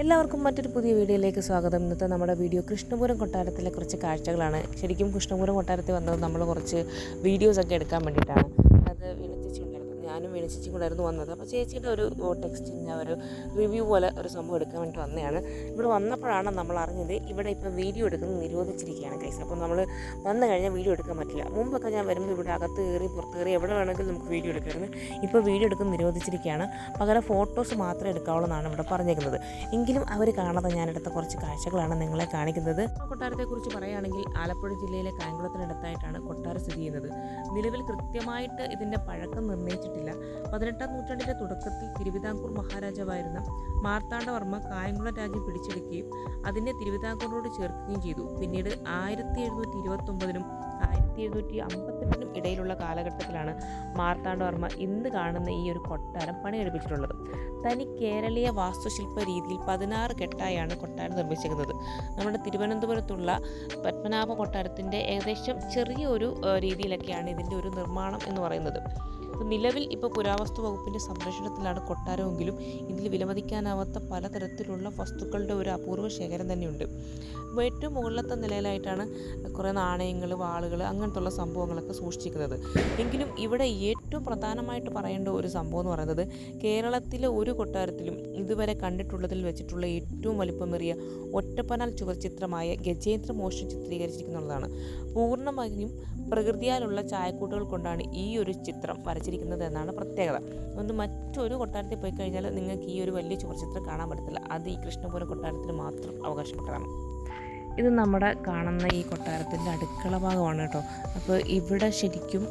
എല്ലാവർക്കും മറ്റൊരു പുതിയ വീഡിയോയിലേക്ക് സ്വാഗതം. ഇന്നത്തെ നമ്മുടെ വീഡിയോ കൃഷ്ണപുരം കൊട്ടാരത്തിലെ കുറച്ച് കാഴ്ചകളാണ്. ശരിക്കും കൃഷ്ണപുരം കൊട്ടാരത്തിൽ വന്നത് നമ്മൾ കുറച്ച് വീഡിയോസൊക്കെ എടുക്കാൻ വേണ്ടിയിട്ടാണ്. അത് വിളിച്ചിട്ടുണ്ടായിരുന്നു, ഞാനും വിളിച്ചിട്ടും കൂടായിരുന്നു വന്നത്. അപ്പോൾ ചേച്ചിയുടെ ഒരു ടെക്സ്റ്റിൻ്റെ ഒരു റിവ്യൂ പോലെ ഒരു സംഭവം എടുക്കാൻ വേണ്ടി വന്നതാണ്. ഇവിടെ വന്നപ്പോഴാണ് നമ്മൾ അറിഞ്ഞത് ഇവിടെ ഇപ്പോൾ വീഡിയോ എടുക്കുന്നത് നിരോധിച്ചിരിക്കുകയാണ് ഗൈസ്. അപ്പോൾ നമ്മൾ വന്നു കഴിഞ്ഞാൽ വീഡിയോ എടുക്കാൻ പറ്റില്ല. മുമ്പൊക്കെ ഞാൻ വരുമ്പോൾ ഇവിടെ അകത്ത് കയറി പുറത്ത് കയറി എവിടെ വേണമെങ്കിലും നമുക്ക് വീഡിയോ എടുക്കാമായിരുന്നു. ഇപ്പോൾ വീഡിയോ എടുക്കുന്നത് നിരോധിച്ചിരിക്കുകയാണ്. പകരം ഫോട്ടോസ് മാത്രമേ എടുക്കാവുള്ളൂ എന്നാണ് ഇവിടെ പറഞ്ഞേക്കുന്നത്. എങ്കിലും അവർ കാണാതെ ഞാനെടുത്ത കുറച്ച് കാഴ്ചകളാണ് നിങ്ങളെ കാണിക്കുന്നത്. കൊട്ടാരത്തെക്കുറിച്ച് പറയുകയാണെങ്കിൽ ആലപ്പുഴ ജില്ലയിലെ കായംകുളത്തിനടുത്തായിട്ടാണ് കൊട്ടാരം സ്ഥിതി ചെയ്യുന്നത്. നിലവിൽ കൃത്യമായിട്ട് ഇതിൻ്റെ പഴക്കം നിർണ്ണയിച്ചിട്ടില്ല. 18-ാം നൂറ്റാണ്ടിൻ്റെ തുടക്കത്തിൽ തിരുവിതാംകൂർ മഹാരാജാവായിരുന്ന മാർത്താണ്ഡവർമ്മ കായംകുളം രാജ്യം പിടിച്ചെടുക്കുകയും അതിനെ തിരുവിതാംകൂറിനോട് ചേർക്കുകയും ചെയ്തു. പിന്നീട് 1729-നും 1758-നും ഇടയിലുള്ള കാലഘട്ടത്തിലാണ് മാർത്താണ്ഡവർമ്മ ഇന്ന് കാണുന്ന ഈ ഒരു കൊട്ടാരം പണിയെടുപ്പിച്ചിട്ടുള്ളത്. തനി കേരളീയ വാസ്തുശില്പ രീതിയിൽ 16 കെട്ടായാണ് കൊട്ടാരം നിർമ്മിച്ചിരിക്കുന്നത്. നമ്മുടെ തിരുവനന്തപുരത്തുള്ള പത്മനാഭ കൊട്ടാരത്തിൻ്റെ ഏകദേശം ചെറിയ ഒരു രീതിയിലൊക്കെയാണ് ഇതിൻ്റെ ഒരു നിർമ്മാണം എന്ന് പറയുന്നത്. നിലവിൽ ഇപ്പോൾ പുരാവസ്തു വകുപ്പിൻ്റെ സംരക്ഷണത്തിലാണ് കൊട്ടാരമെങ്കിലും ഇതിൽ വിലമതിക്കാനാവാത്ത പലതരത്തിലുള്ള വസ്തുക്കളുടെ ഒരു അപൂർവ ശേഖരം തന്നെയുണ്ട്. ഏറ്റവും മുകളിലത്തെ നിലയിലായിട്ടാണ് കുറേ നാണയങ്ങൾ, വാളുകൾ, അങ്ങനത്തുള്ള സംഭവങ്ങളൊക്കെ സൂക്ഷിച്ചിരിക്കുന്നത്. എങ്കിലും ഇവിടെ ഏറ്റവും പ്രധാനമായിട്ട് പറയേണ്ട ഒരു സംഭവം എന്ന് പറയുന്നത് കേരളത്തിലെ ഒരു കൊട്ടാരത്തിലും ഇതുവരെ കണ്ടിട്ടുള്ളതിൽ വെച്ചിട്ടുള്ള ഏറ്റവും വലിപ്പമേറിയ ഒറ്റപ്പനാൽ ചുവർച്ചിത്രമായ ഗജേന്ദ്രമോക്ഷം ചിത്രീകരിച്ചിരിക്കുന്നുള്ളതാണ്. പൂർണ്ണമായും പ്രകൃതിയാലുള്ള ചായക്കൂട്ടുകൾ കൊണ്ടാണ് ഈ ഒരു ചിത്രം വരച്ചിരിക്കുന്നത് എന്നാണ് പ്രത്യേകത. അതുകൊണ്ട് മറ്റൊരു കൊട്ടാരത്തിൽ പോയി കഴിഞ്ഞാൽ നിങ്ങൾക്ക് ഈ ഒരു വലിയ ചുവർച്ചിത്രം കാണാൻ പറ്റത്തില്ല. അത് ഈ കൃഷ്ണപുരം കൊട്ടാരത്തിന് മാത്രം അവകാശപ്പെട്ടതാണ്. ഇത് നമ്മുടെ കാണുന്ന ഈ കൊട്ടാരത്തിൻ്റെ അടുക്കള ഭാഗമാണ് കേട്ടോ. അപ്പോൾ ഇവിടെ ശരിക്കും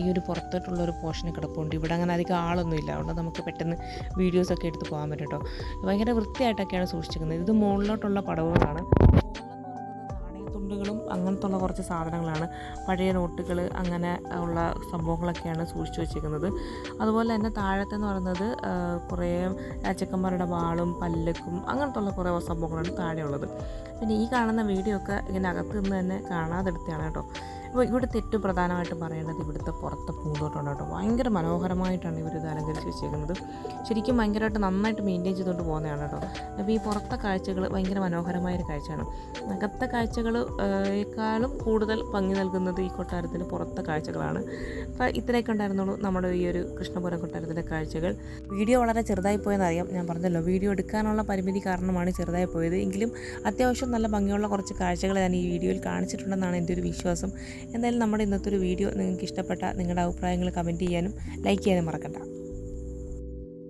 ഈ ഒരു പുറത്തോട്ടുള്ളൊരു പോർഷന് കിടപ്പുണ്ട്. ഇവിടെ അങ്ങനെ അധികം ആളൊന്നും ഇല്ല, അതുകൊണ്ട് നമുക്ക് പെട്ടെന്ന് വീഡിയോസൊക്കെ എടുത്ത് പോകാൻ പറ്റും കേട്ടോ. ഭയങ്കര വൃത്തിയായിട്ടൊക്കെയാണ് സൂക്ഷിച്ചിരിക്കുന്നത്. ഇത് മുകളിലോട്ടുള്ള പടവുകളാണ്. തുണ്ടുകളും അങ്ങനത്തുള്ള കുറച്ച് സാധനങ്ങളാണ്, പഴയ നോട്ടുകൾ, അങ്ങനെ ഉള്ള സംഭവങ്ങളൊക്കെയാണ് സൂക്ഷിച്ചു വെച്ചിരിക്കുന്നത്. അതുപോലെ തന്നെ താഴത്തെന്ന് പറയുന്നത് കുറേ രാജാക്കന്മാരുടെ വാളും പല്ലക്കും അങ്ങനത്തുള്ള കുറേ സംഭവങ്ങളാണ് താഴെയുള്ളത്. പിന്നെ ഈ കാണുന്ന വീഡിയോ ഒക്കെ ഇങ്ങനെ അകത്ത് നിന്ന് തന്നെ കാണാതെടുത്തതാണ് കേട്ടോ. അപ്പോൾ ഇവിടുത്തെ ഏറ്റവും പ്രധാനമായിട്ട് പറയേണ്ടത് ഇവിടുത്തെ പുറത്തെ പൂന്തോട്ടമാണ് കേട്ടോ. ഭയങ്കര മനോഹരമായിട്ടാണ് ഇവരിത് അലങ്കരിച്ച് വെച്ചേക്കുന്നത്. ശരിക്കും ഭയങ്കരമായിട്ട് നന്നായിട്ട് മെയിൻറ്റെയിൻ ചെയ്തുകൊണ്ട് പോകുന്നതാണ് കേട്ടോ. അപ്പോൾ ഈ പുറത്തെ കാഴ്ചകൾ ഭയങ്കര മനോഹരമായൊരു കാഴ്ചയാണ്. അകത്തെ കാഴ്ചകളേക്കാളും കൂടുതൽ ഭംഗി നൽകുന്നത് ഈ കൊട്ടാരത്തിൻ്റെ പുറത്തെ കാഴ്ചകളാണ്. അപ്പോൾ ഇത്രയൊക്കെ ഉണ്ടായിരുന്നുള്ളൂ നമ്മുടെ ഈ ഒരു കൃഷ്ണപുരം കൊട്ടാരത്തിൻ്റെ കാഴ്ചകൾ. വീഡിയോ വളരെ ചെറുതായി പോയെന്നറിയാം, ഞാൻ പറഞ്ഞല്ലോ വീഡിയോ എടുക്കാനുള്ള പരിമിതി കാരണമാണ് ചെറുതായി പോയത്. എങ്കിലും അത്യാവശ്യം നല്ല ഭംഗിയുള്ള കുറച്ച് കാഴ്ചകൾ ഞാൻ ഈ വീഡിയോയിൽ കാണിച്ചിട്ടുണ്ടെന്നാണ് എൻ്റെ ഒരു വിശ്വാസം. എന്തായാലും നമ്മുടെ ഇന്നത്തെ ഒരു വീഡിയോ നിങ്ങൾക്ക് ഇഷ്ടപ്പെട്ട നിങ്ങളുടെ അഭിപ്രായങ്ങൾ കമൻറ്റ് ചെയ്യാനും ലൈക്ക് ചെയ്യാനും മറക്കണ്ട.